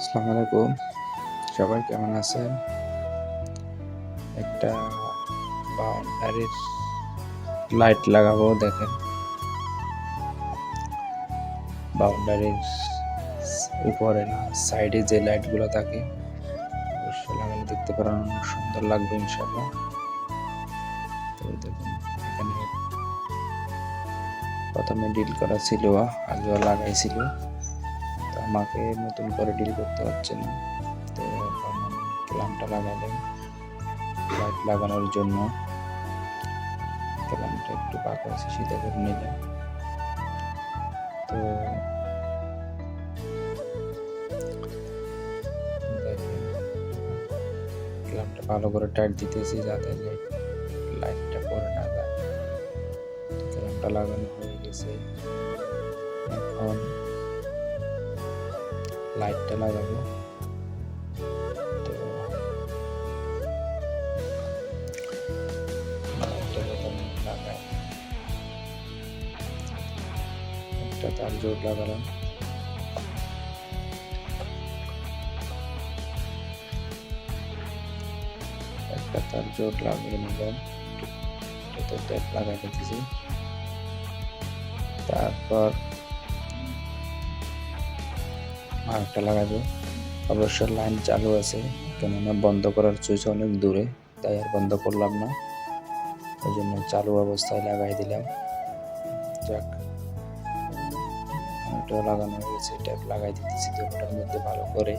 আসসালামু আলাইকুম, সবাই কেমন আছেন? একটা বাউন্ডারির লাইট লাগাবো। দেখেন, বাউন্ডারির উপরে না সাইডে যে লাইটগুলো থাকে অবশ্যই লাগালে দেখতে পারেন, অনেক সুন্দর লাগবে ইনশাআল্লাহ। তো দেখুন, এখানে প্রথমে ডিল করা ছিল, আগেও লাগাইছিল, তো আমাকে নতুন করে ডিল করতে হচ্ছে না। তো এখন আমি ক্ল্যাম্পটা লাগালাম লাইট লাগানোর জন্য। ক্ল্যাম্পটা একটু পাকা আছে, সিধা করে নিলাম। তো দেখেন, ক্ল্যাম্পটা ভালো করে টাইট দিতেছি যাতে লাইটটা পড়ে না যায়। ক্ল্যাম্পটা লাগানো হয়ে গেছে, এখন লাইটটা লাগাবো। তো লাইটটা প্রথমে লাগাই, একটা তার জোর লাগালাম, একটা তার জোর লাগিয়ে নিলাম, এটাতে ট্যাপ লাগাই দিতেছি। তারপর আরেকটা লাগাবো। অবশ্য লাইন চালু আছে, কেননা বন্ধ করার সুইচ অনেক দূরে, তাই আর বন্ধ করলাম না, ওই জন্য চালু অবস্থায় লাগাই দিলাম। যাক, ওটাও লাগানো হয়ে গেছে, ট্যাপ লাগাই দিতেছি দুটোটার মধ্যে ভালো করে।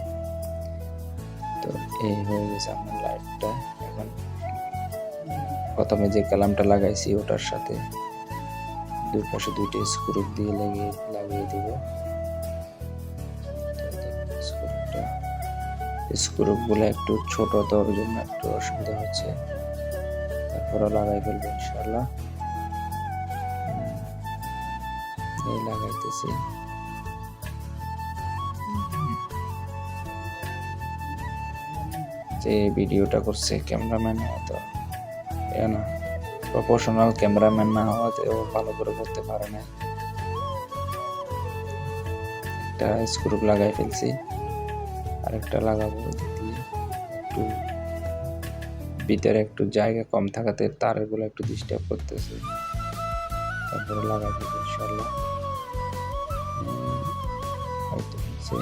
তো এই হয়ে গেছে আমার লাইটটা। এখন প্রথমে যে কলামটা লাগাইছি ওটার সাথে দুই পাশে দুইটা স্ক্রু দিয়ে লাগিয়ে দিব। স্ক্রুগুলো একটু ছোট, তো ওর জন্য একটু অসুবিধা হচ্ছে, তারপরে লাগাই ফেলবো ইনশাআল্লাহ। এই লাগাইতেছি। যে ভিডিওটা করছে ক্যামেরাম্যান, তো না প্রফেশনাল ক্যামেরাম্যান না হওয়াতে ও ভালো করে করতে পারে না। একটা স্ক্রু লাগাই ফেলছি, আরেকটা লাগাবো। একটু ভিতরে একটু জায়গা কম থাকাতে তারগুলো একটু ডিস্টার্ব করতেছে, তারপরে লাগাই দেবো ইনশাআল্লাহ। হয়তো হচ্ছে,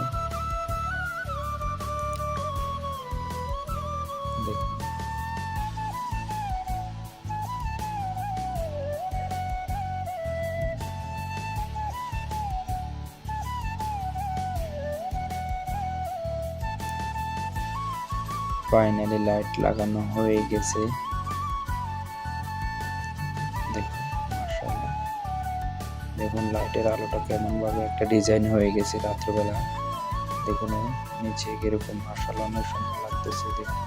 দেখুন ফাইনালি লাইট লাগানো হয়ে গেছে। দেখুন মাশাআল্লাহ, দেখুন লাইটের আলোটা কেমন ভাবে একটা ডিজাইন হয়ে গেছে রাত্রেবেলা। দেখুন নিচে কিরকম মাশাআল্লাহ অনেক সুন্দর লাগতেছে। দেখুন